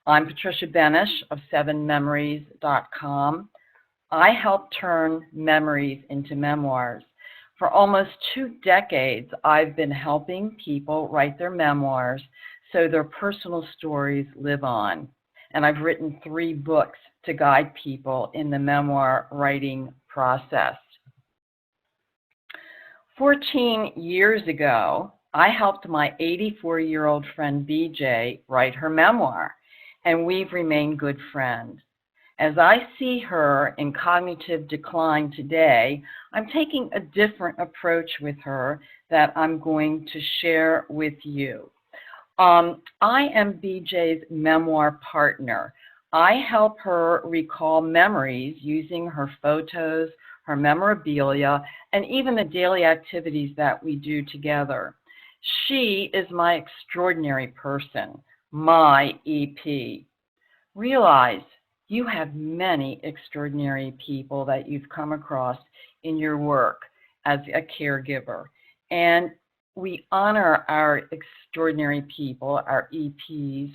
I'm Patricia Benish of 7memories.com. I help turn memories into memoirs. For almost 2 decades, I've been helping people write their memoirs so their personal stories live on. And I've written 3 books to guide people in the memoir writing process. 14 years ago, I helped my 84-year-old friend BJ write her memoir, and we've remained good friends. As I see her in cognitive decline today, I'm taking a different approach with her that I'm going to share with you. I am BJ's memoir partner. I help her recall memories using her photos, her memorabilia, and even the daily activities that we do together. She is my extraordinary person, my EP. Realize you have many extraordinary people that you've come across in your work as a caregiver. And we honor our extraordinary people, our EPs,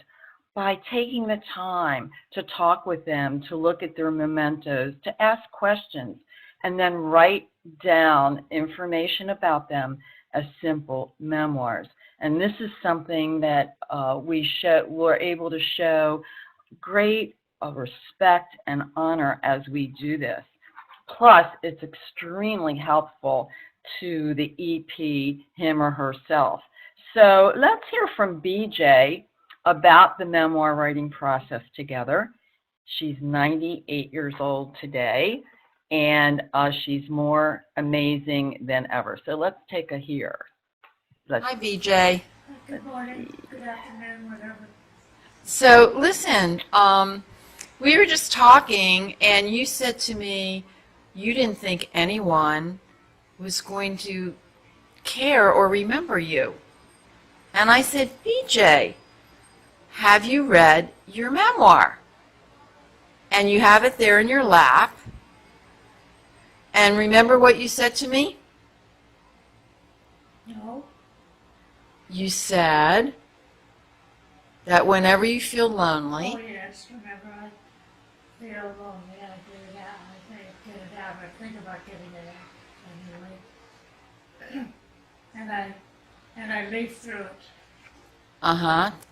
by taking the time to talk with them, to look at their mementos, to ask questions, and then write down information about them as simple memoirs. And this is something that we're able to show great respect and honor as we do this. Plus, it's extremely helpful to the EP, him or herself. So let's hear from BJ about the memoir writing process together. She's 98 years old today, and she's more amazing than ever. So let's take a hear. Hi, BJ. Good morning, good afternoon, whatever. So listen, we were just talking, and you said to me you didn't think anyone was going to care or remember you. And I said, BJ, have you read your memoir? And you have it there in your lap. And remember what you said to me? No, You said that whenever you feel lonely, oh yes, whenever I feel lonely, I get it out, get it out, I think about getting it out anyway. And I leaf through it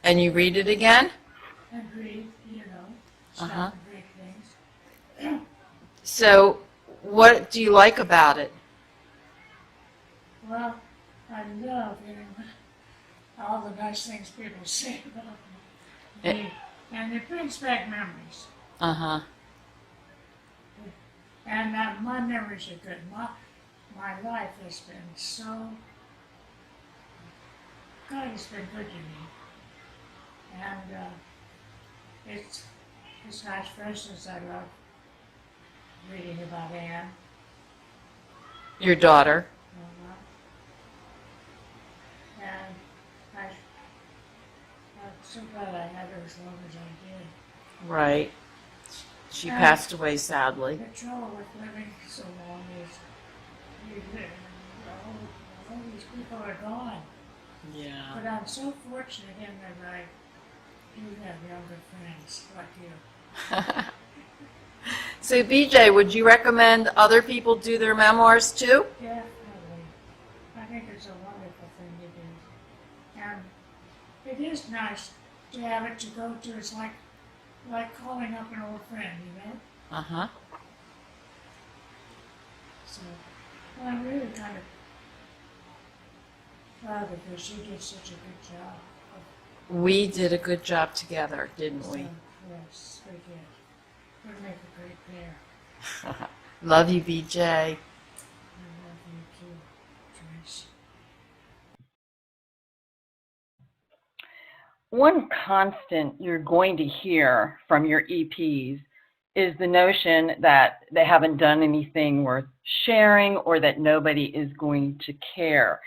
and you read it again? and read, stop and read things. So what do you like about it? Well, I love hearing all the nice things people say about me. And it brings back memories. Uh-huh. And my memories are good. My life has been so, God has been good to me. And it's nice. For instance, I love reading about Anne. Your daughter. And I'm so glad I had her as long as I did. Right. She passed away sadly. The trouble with living so long is all these people are gone. Yeah. But I'm so fortunate in that I do have younger friends like you. So BJ, would you recommend other people do their memoirs too? Definitely. I think it's a wonderful thing to do. And it is nice to have it to go to. It's like calling up an old friend, Uh-huh. So, well, I'm really kind of proud of her. She did such a good job. We did a good job together, didn't we? Yes, we did. We make a great pair. Love you, BJ. I love you too, Trish. One constant you're going to hear from your EPs is the notion that they haven't done anything worth sharing or that nobody is going to care.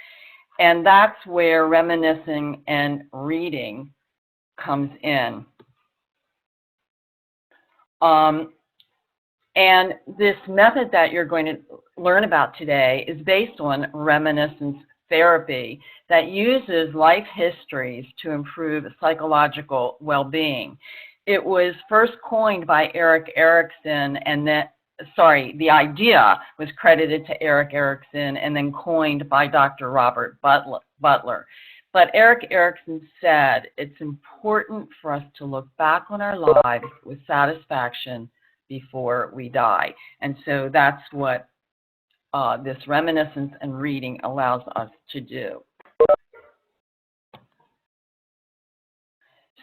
And that's where reminiscing and reading comes in. And this method that you're going to learn about today is based on reminiscence therapy that uses life histories to improve psychological well-being. It was first coined by Erik Erikson, and then, sorry, the idea was credited to Erik Erikson and then coined by Dr. Robert Butler. But Erik Erikson said it's important for us to look back on our lives with satisfaction before we die. And so that's what this reminiscence and reading allows us to do.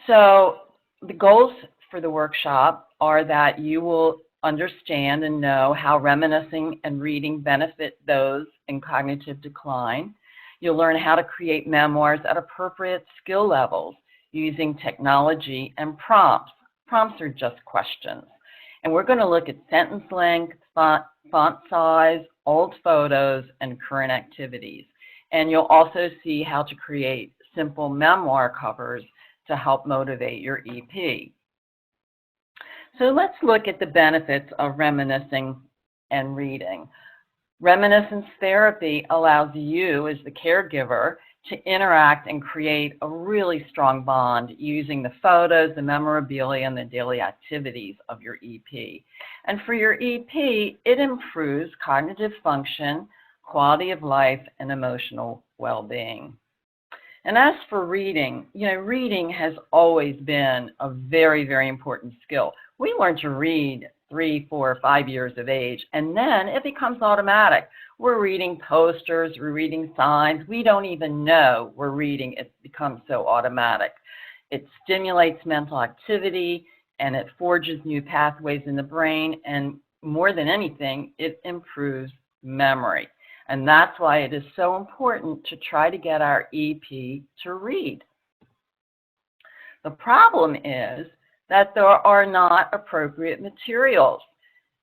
So the goals for the workshop are that you will understand and know how reminiscing and reading benefit those in cognitive decline. You'll learn how to create memoirs at appropriate skill levels using technology and prompts. Prompts are just questions. And we're going to look at sentence length, font size, old photos, and current activities. And you'll also see how to create simple memoir covers to help motivate your EP. So let's look at the benefits of reminiscing and reading. Reminiscence therapy allows you as the caregiver to interact and create a really strong bond using the photos, the memorabilia, and the daily activities of your EP. And for your EP, it improves cognitive function, quality of life, and emotional well-being. And as for reading, reading has always been a very, very important skill. We learn to read 3, 4, 5 years of age, and then it becomes automatic. We're reading posters, we're reading signs. We don't even know we're reading. It becomes so automatic. It stimulates mental activity, and it forges new pathways in the brain, and more than anything, it improves memory. And that's why it is so important to try to get our EP to read. The problem is that there are not appropriate materials.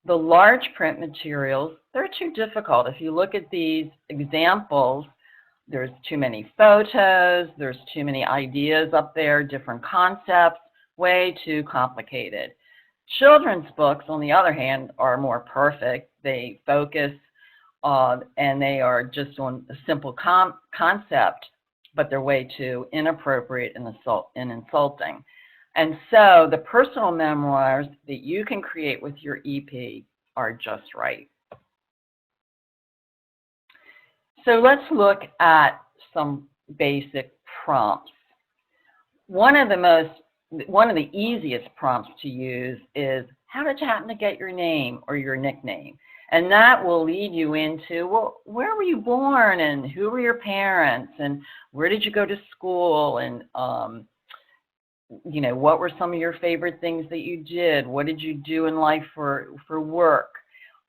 The large print materials, they're too difficult. If you look at these examples, there's too many photos, there's too many ideas up there, different concepts, way too complicated. Children's books, on the other hand, are more perfect. They focus and they are just on a simple concept, but they're way too inappropriate and insulting. And so the personal memoirs that you can create with your EP are just right. So let's look at some basic prompts. One of the easiest prompts to use is, how did you happen to get your name or your nickname? And that will lead you into, well, where were you born, and who were your parents, and where did you go to school, and what were some of your favorite things that you did? What did you do in life for work?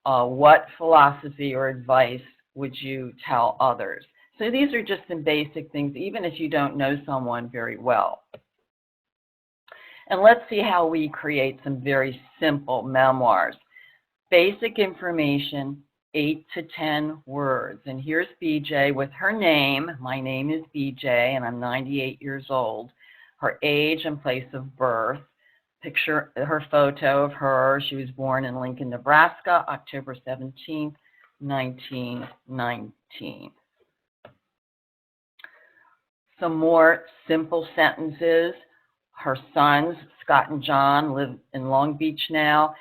What philosophy or advice would you tell others? So these are just some basic things, even if you don't know someone very well. And let's see how we create some very simple memoirs. Basic information, 8 to 10 words. And here's BJ with her name. My name is BJ, and I'm 98 years old. Her age and place of birth. Picture her photo of her. She was born in Lincoln, Nebraska, October 17th, 1919. Some more simple sentences. Her sons, Scott and John, live in Long Beach now.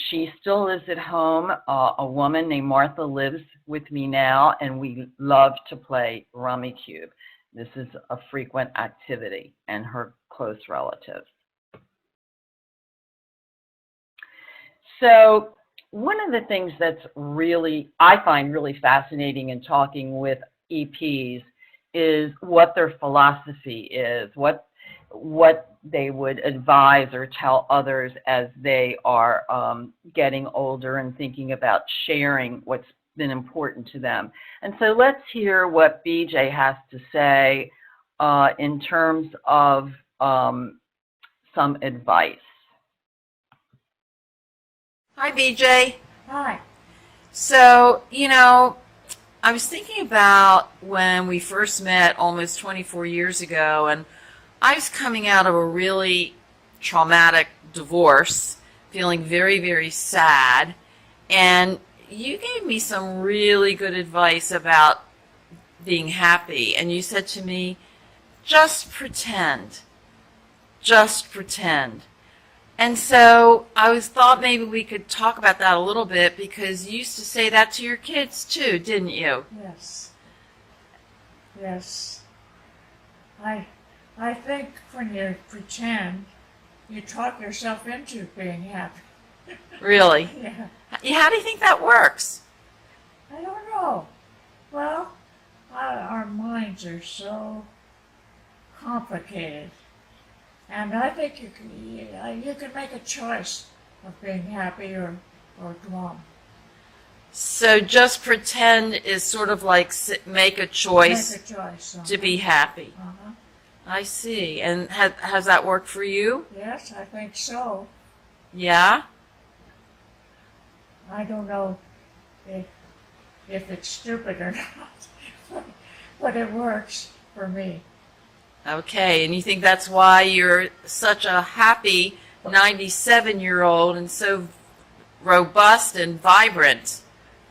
She still lives at home. A woman named Martha lives with me now, and we love to play Rummy Cube. This is a frequent activity, and her close relatives. So one of the things that's I find really fascinating in talking with EPs is what their philosophy is, what they would advise or tell others as they are getting older and thinking about sharing what's been important to them. And so let's hear what BJ has to say in terms of some advice. Hi, BJ. Hi. So, I was thinking about when we first met almost 24 years ago, and I was coming out of a really traumatic divorce, feeling very, very sad, and you gave me some really good advice about being happy, and you said to me, just pretend. Just pretend. And so I thought maybe we could talk about that a little bit because you used to say that to your kids too, didn't you? Yes. Yes. I think when you pretend, you talk yourself into being happy. Really? Yeah. How do you think that works? I don't know. Well, our minds are so complicated. And I think you can make a choice of being happy or glum. So just pretend is sort of like make a choice Make a choice. to be happy. Uh-huh. I see. And has that worked for you? Yes, I think so. Yeah? I don't know if it's stupid or not, but it works for me. Okay, and you think that's why you're such a happy 97-year-old and so robust and vibrant?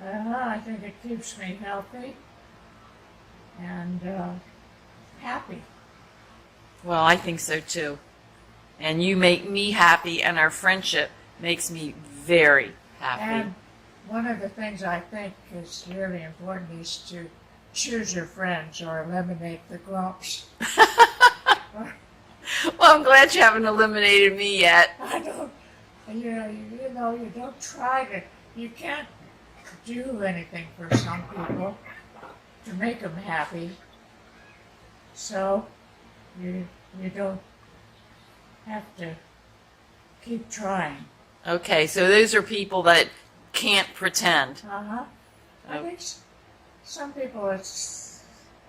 I think it keeps me healthy and happy. Well, I think so too. And you make me happy, and our friendship makes me very happy. And one of the things I think is really important is to choose your friends or eliminate the grumps. Well, I'm glad you haven't eliminated me yet. I don't, you don't try to, you can't do anything for some people to make them happy. So you don't have to keep trying. Okay, so those are people that can't pretend. Uh-huh. I think some people it's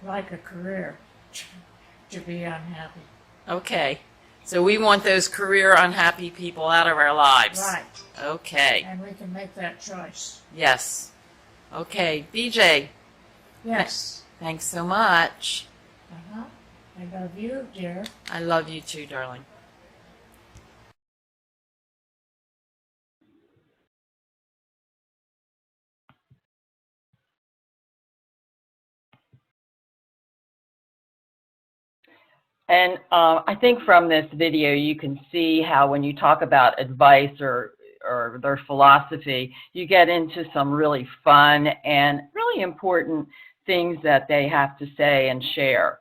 like a career to be unhappy. Okay, so we want those career unhappy people out of our lives. Right. Okay, And we can make that choice. yes. Okay, BJ, Yes. thanks so much. Uh-huh. I love you, dear. I love you too, darling. And I think from this video, you can see how when you talk about advice or their philosophy, you get into some really fun and really important things that they have to say and share.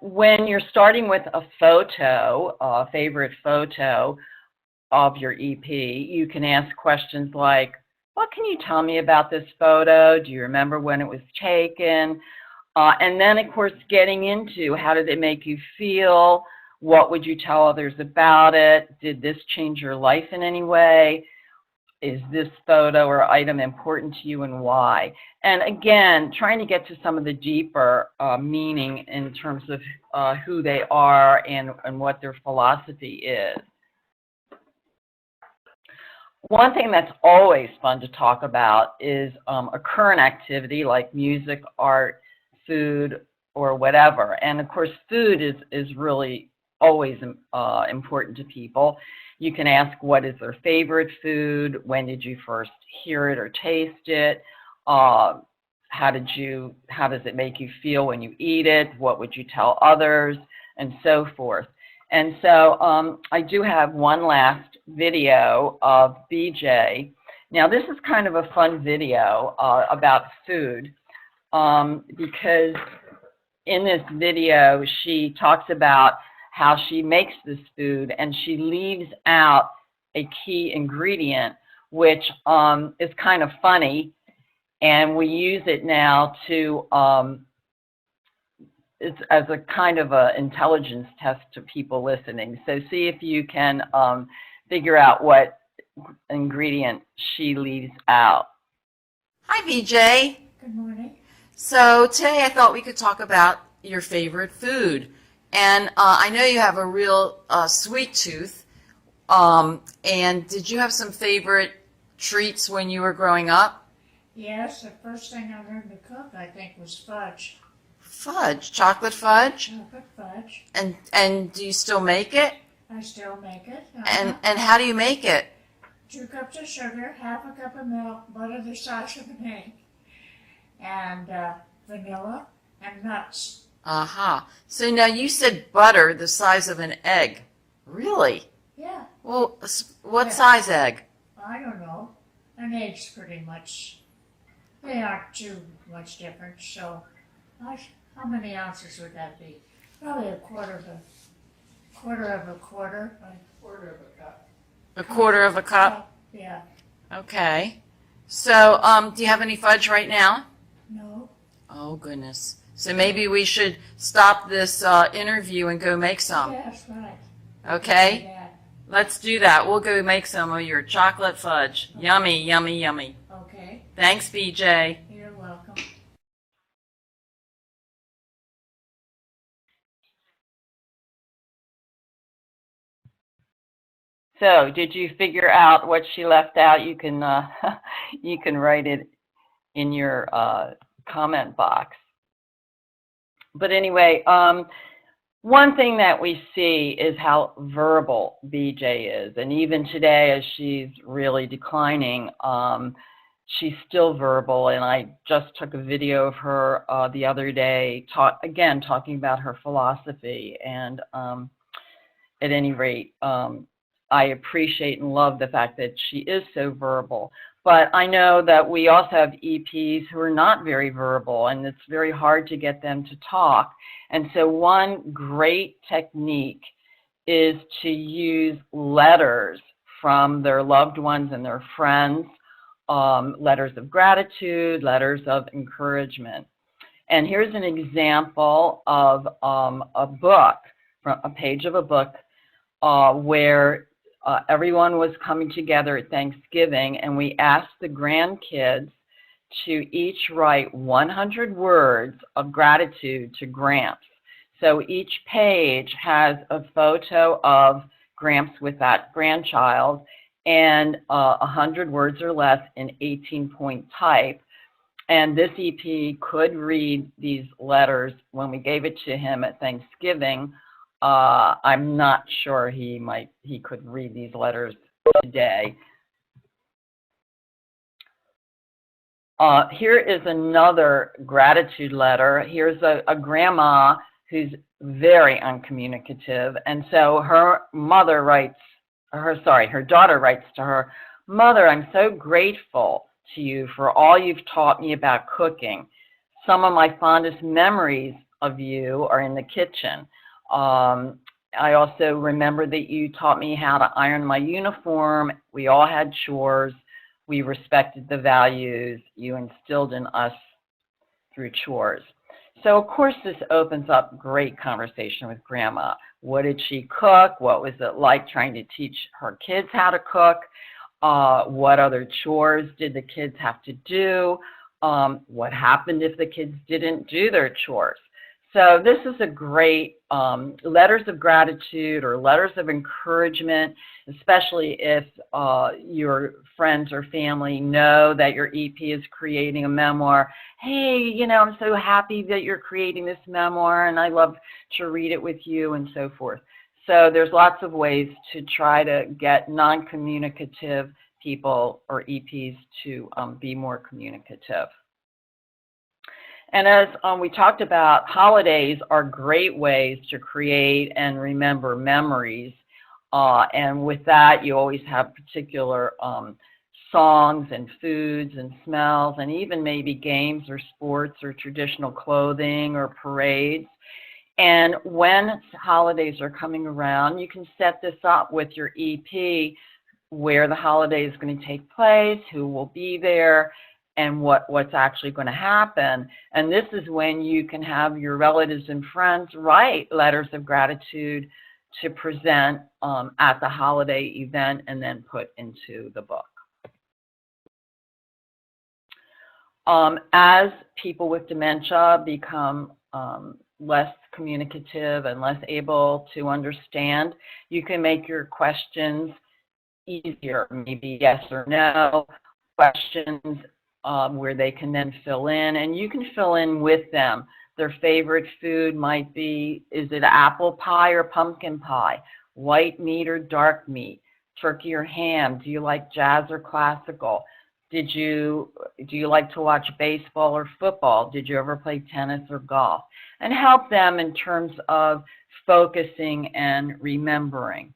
When you're starting with a photo, a favorite photo of your EP, you can ask questions like, what can you tell me about this photo? Do you remember when it was taken? And then, of course, getting into how did it make you feel? What would you tell others about it? Did this change your life in any way? Is this photo or item important to you and why? And again, trying to get to some of the deeper meaning in terms of who they are and what their philosophy is. One thing that's always fun to talk about is a current activity like music, art, food, or whatever. And of course, food is really always important to people. You can ask what is their favorite food, when did you first hear it or taste it, how does it make you feel when you eat it, what would you tell others, and so forth. And so I do have one last video of BJ. Now this is kind of a fun video about food because in this video she talks about how she makes this food and she leaves out a key ingredient, which is kind of funny, and we use it now to it's as a kind of an intelligence test to people listening. So see if you can figure out what ingredient she leaves out. Hi, BJ. Good morning. So today I thought we could talk about your favorite food. And I know you have a real sweet tooth. And did you have some favorite treats when you were growing up? Yes, the first thing I learned to cook, I think, was fudge. Fudge, chocolate fudge? Chocolate fudge. And do you still make it? I still make it. And how do you make it? 2 cups of sugar, half a cup of milk, butter the size of an egg, and vanilla and nuts. Aha. So now you said butter the size of an egg. Really? Yeah, Well, what Yeah. size egg? I don't know. An egg's pretty much, they aren't too much different, so how many ounces would that be? Probably a quarter of a quarter. A quarter of a cup? Yeah, Okay. So, do you have any fudge right now? no, Oh, goodness. So maybe we should stop this interview and go make some. yeah, that's right. Okay? Yeah, Let's do that. We'll go make some of your chocolate fudge. Yummy, yummy, yummy. okay, Thanks, BJ. you're welcome. So, did you figure out what she left out? You can you can write it in your comment box. But anyway, one thing that we see is how verbal BJ is, and even today, as she's really declining, she's still verbal. And I just took a video of her the other day, talking about her philosophy. And at any rate, I appreciate and love the fact that she is so verbal. But I know that we also have EPs who are not very verbal, and it's very hard to get them to talk. And so one great technique is to use letters from their loved ones and their friends, letters of gratitude, letters of encouragement. And here's an example of a book, from a page of a book, where everyone was coming together at Thanksgiving, and we asked the grandkids to each write 100 words of gratitude to Gramps. So each page has a photo of Gramps with that grandchild, and 100 words or less in 18-point type. And this EP could read these letters when we gave it to him at Thanksgiving. I'm not sure he could read these letters today. Here is another gratitude letter. Here's a grandma who's very uncommunicative, and so her daughter writes to her, "Mother, I'm so grateful to you for all you've taught me about cooking. Some of my fondest memories of you are in the kitchen. I also remember that you taught me how to iron my uniform. We all had chores. We respected the values you instilled in us through chores." So, of course, this opens up great conversation with Grandma. What did she cook? What was it like trying to teach her kids how to cook? What other chores did the kids have to do? What happened if the kids didn't do their chores? So this is a great letters of gratitude or letters of encouragement, especially if your friends or family know that your EP is creating a memoir. Hey, I'm so happy that you're creating this memoir, and I love to read it with you, and so forth. So there's lots of ways to try to get non-communicative people or EPs to be more communicative. And as we talked about, holidays are great ways to create and remember memories. And with that, you always have particular songs and foods and smells, and even maybe games or sports or traditional clothing or parades. And when holidays are coming around, you can set this up with your EP, where the holiday is going to take place, who will be there, and what's actually going to happen. And this is when you can have your relatives and friends write letters of gratitude to present at the holiday event and then put into the book. As people with dementia become less communicative and less able to understand, you can make your questions easier, maybe yes or no questions, where they can then fill in, and you can fill in with them. Their favorite food might be, is it apple pie or pumpkin pie? White meat or dark meat? Turkey or ham? Do you like jazz or classical? Do you like to watch baseball or football? Did you ever play tennis or golf? and help them in terms of focusing and remembering.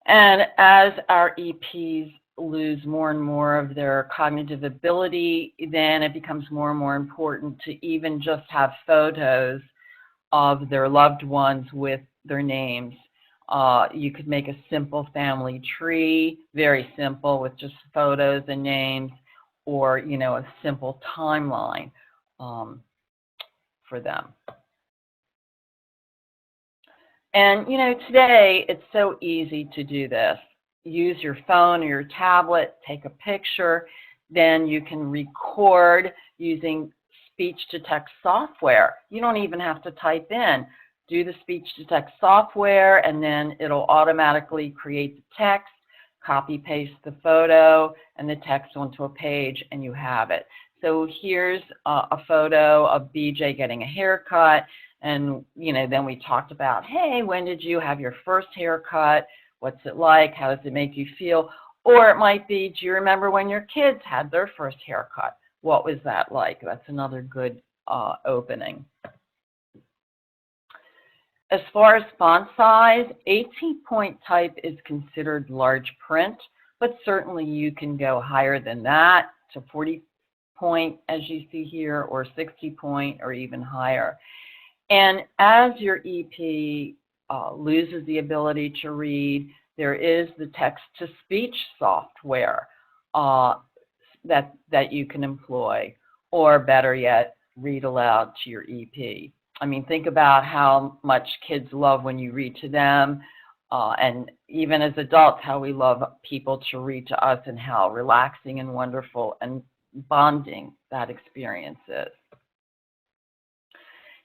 And as our EPs lose more and more of their cognitive ability, then it becomes more and more important to even just have photos of their loved ones with their names. You could make a simple family tree, very simple, with just photos and names, or, you know, a simple timeline for them. And, you know, today it's so easy to do this. Use your phone or your tablet, take a picture, then you can record using speech-to-text software. You don't even have to type in. Do the speech-to-text software, and then it'll automatically create the text, copy-paste the photo and the text onto a page, and you have it. So here's a photo of BJ getting a haircut. And, you know, then we talked about, hey, when did you have your first haircut? What's it like? How does it make you feel? Or it might be, do you remember when your kids had their first haircut? What was that like? That's another good opening. As far as font size, 18-point type is considered large print, but certainly you can go higher than that to 40-point, as you see here, or 60-point, or even higher. And as your EP loses the ability to read, there is the text-to-speech software that you can employ, or better yet, read aloud to your EP. I mean, think about how much kids love when you read to them, and even as adults, how we love people to read to us, and how relaxing and wonderful and bonding that experience is.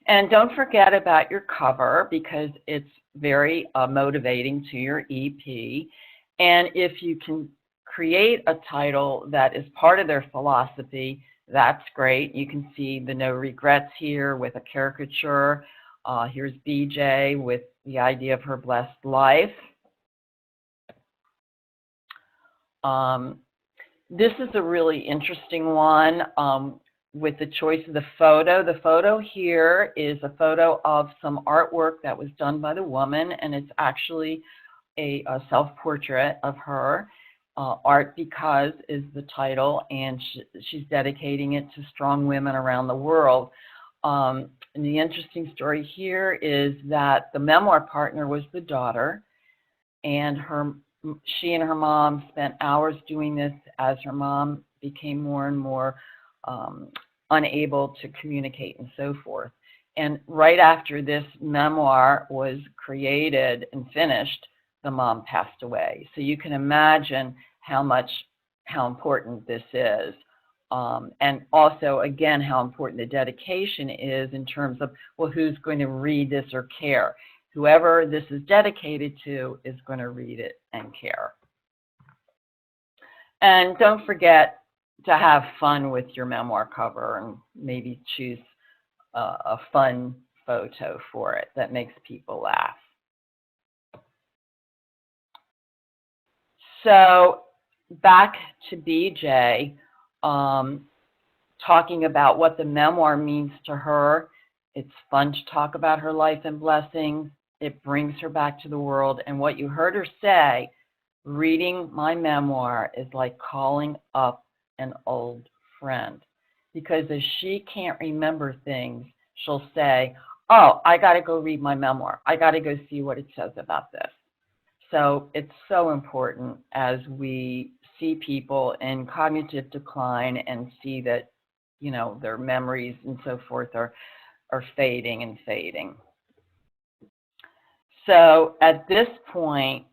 And don't forget about your cover, because it's very motivating to your EP. And if you can create a title that is part of their philosophy, that's great. You can see the no regrets here with a caricature. Here's BJ with the idea of her blessed life. This is a really interesting one. With the choice of the photo. The photo here is a photo of some artwork that was done by the woman, and it's actually a self-portrait of her. Art Because is the title, and she's dedicating it to strong women around the world. And the interesting story here is that the memoir partner was the daughter, and she and her mom spent hours doing this as her mom became more and more unable to communicate and so forth. And right after this memoir was created and finished, the mom passed away. So you can imagine how important this is. And also, again, how important the dedication is in terms of, well, who's going to read this or care? Whoever this is dedicated to is going to read it and care. And don't forget to have fun with your memoir cover, and maybe choose a fun photo for it that makes people laugh. So back to BJ, talking about what the memoir means to her. It's fun to talk about her life and blessings. It brings her back to the world. And what you heard her say, reading my memoir is like calling up an old friend, because as she can't remember things, she'll say, oh, I got to go read my memoir. I got to go see what it says about this. So it's so important as we see people in cognitive decline and see that, you know, their memories and so forth are fading and fading. So at this point,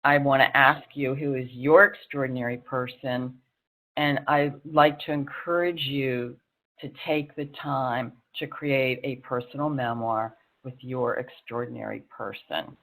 I want to ask you, who is your extraordinary person? And I'd like to encourage you to take the time to create a personal memoir with your extraordinary person.